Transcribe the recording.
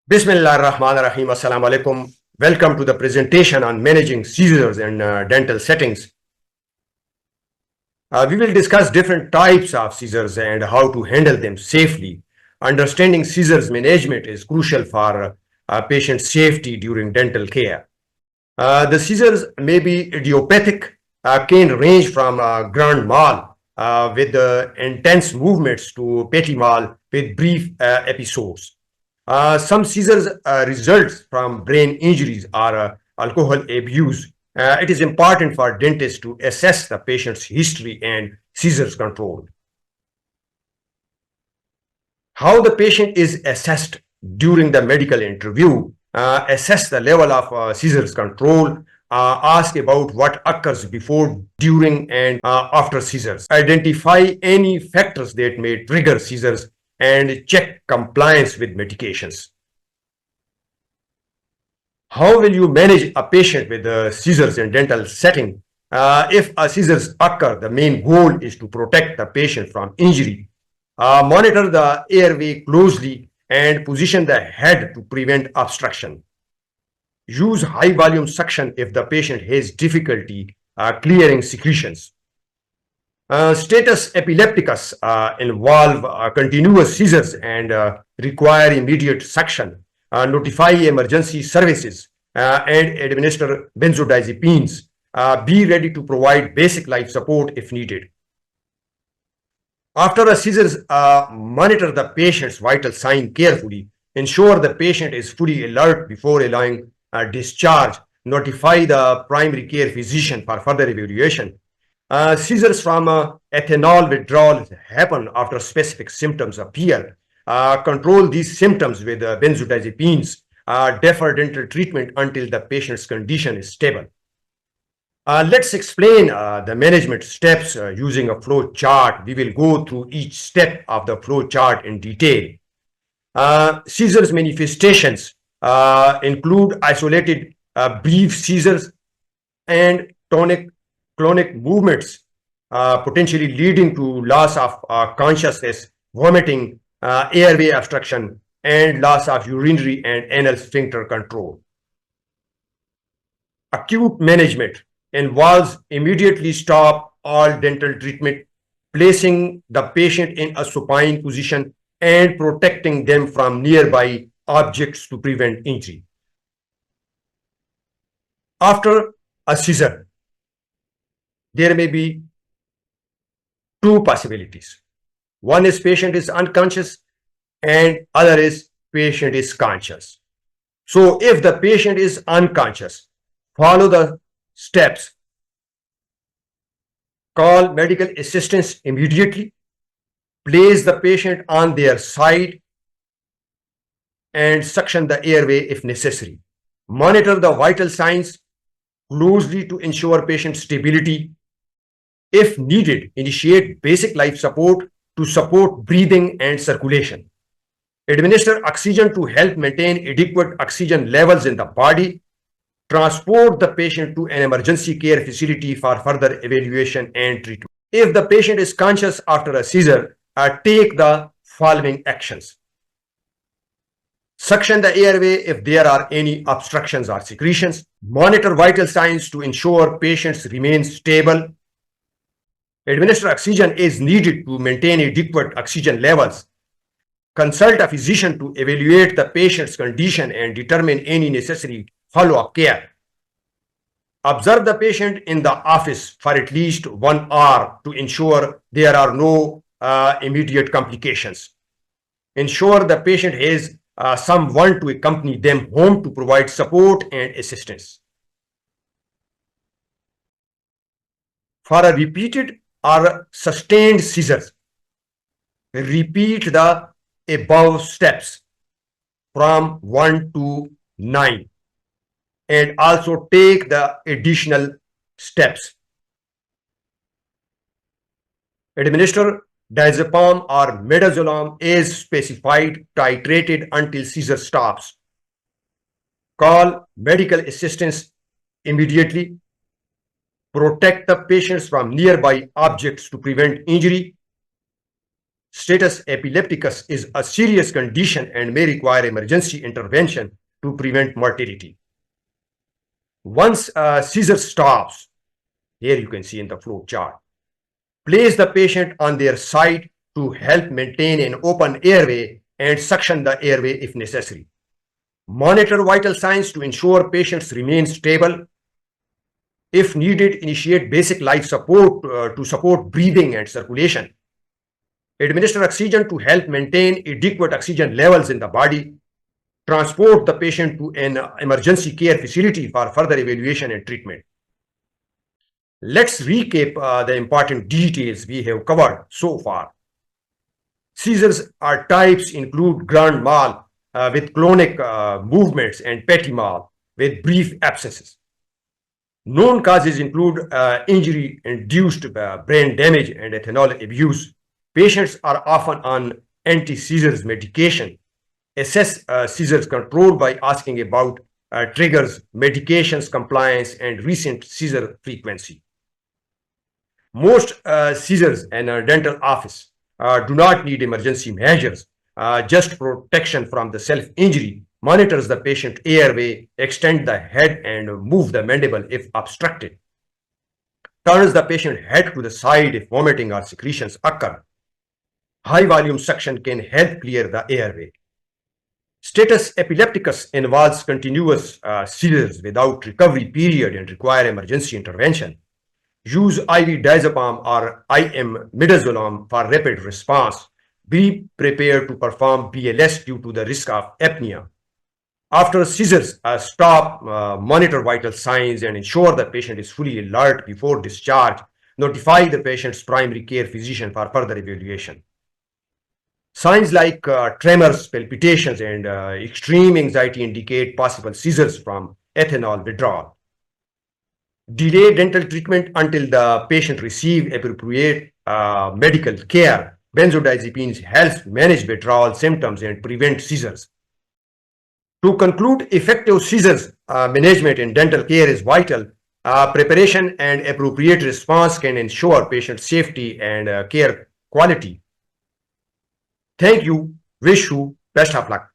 Bismillahirrahmanirrahim. Assalamu alaikum. Welcome to the presentation on managing seizures in dental settings. We will discuss different types of seizures and how to handle them safely. Understanding seizures management is crucial for patient safety during dental care. The seizures may be idiopathic, can range from grand mal with intense movements to petit mal with brief episodes. Some seizures results from brain injuries or alcohol abuse. It is important for dentists to assess the patient's history and seizures control. How the patient is assessed during the medical interview, assess the level of seizures control, ask about what occurs before, during, and after seizures, identify any factors that may trigger seizures, and check compliance with medications. How will you manage a patient with seizures in dental setting? If seizures occur, the main goal is to protect the patient from injury. Monitor the airway closely and position the head to prevent obstruction. Use high volume suction if the patient has difficulty clearing secretions. Status epilepticus involve continuous seizures and require immediate suction. Notify emergency services and administer benzodiazepines. Be ready to provide basic life support if needed. After a seizure, monitor the patient's vital sign carefully. Ensure the patient is fully alert before allowing discharge. Notify the primary care physician for further evaluation. Seizures from ethanol withdrawal happen after specific symptoms appear. Control these symptoms with benzodiazepines. Defer dental treatment until the patient's condition is stable. Let's explain the management steps using a flow chart. We will go through each step of the flow chart in detail. Seizures manifestations include isolated brief seizures and clonic movements, potentially leading to loss of consciousness, vomiting, airway obstruction, and loss of urinary and anal sphincter control. Acute management involves immediately stop all dental treatment, placing the patient in a supine position and protecting them from nearby objects to prevent injury. After a seizure, there may be two possibilities. One is patient is unconscious and other is patient is conscious. So if the patient is unconscious, follow the steps. Call medical assistance immediately. Place the patient on their side and suction the airway if necessary. Monitor the vital signs closely to ensure patient stability. If needed, initiate basic life support to support breathing and circulation. Administer oxygen to help maintain adequate oxygen levels in the body. Transport the patient to an emergency care facility for further evaluation and treatment. If the patient is conscious after a seizure, take the following actions. Suction the airway if there are any obstructions or secretions. Monitor vital signs to ensure patients remain stable. Administer oxygen is needed to maintain adequate oxygen levels. Consult a physician to evaluate the patient's condition and determine any necessary follow-up care. Observe the patient in the office for at least 1 hour to ensure there are no immediate complications. Ensure the patient has someone to accompany them home to provide support and assistance. For a repeated or sustained seizures, repeat the above steps from 1 to 9 and also take the additional steps. Administer diazepam or midazolam as specified, titrated until seizure stops. Call medical assistance immediately. Protect the patients from nearby objects to prevent injury. Status epilepticus is a serious condition and may require emergency intervention to prevent mortality. Once a seizure stops, here you can see in the flow chart, place the patient on their side to help maintain an open airway and suction the airway if necessary. Monitor vital signs to ensure patients remain stable. If needed, initiate basic life support to support breathing and circulation. Administer oxygen to help maintain adequate oxygen levels in the body. Transport the patient to an emergency care facility for further evaluation and treatment. Let's recap the important details we have covered so far. Seizures are types include grand mal with clonic movements and petit mal with brief abscesses. Known causes include injury-induced brain damage and ethanol abuse. Patients are often on anti-seizures medication. Assess seizures control by asking about triggers, medications compliance, and recent seizure frequency. Most seizures in a dental office do not need emergency measures, just protection from the self-injury. Monitors the patient airway, extend the head, and move the mandible if obstructed. Turns the patient head to the side if vomiting or secretions occur. High volume suction can help clear the airway. Status epilepticus involves continuous seizures without recovery period and require emergency intervention. Use IV diazepam or IM midazolam for rapid response. Be prepared to perform BLS due to the risk of apnea. After seizures, stop, monitor vital signs, and ensure the patient is fully alert before discharge. Notify the patient's primary care physician for further evaluation. Signs like tremors, palpitations, and extreme anxiety indicate possible seizures from ethanol withdrawal. Delay dental treatment until the patient receives appropriate medical care. Benzodiazepines help manage withdrawal symptoms and prevent seizures. To conclude, effective seizures management in dental care is vital. Preparation and appropriate response can ensure patient safety and care quality. Thank you. Wish you best of luck.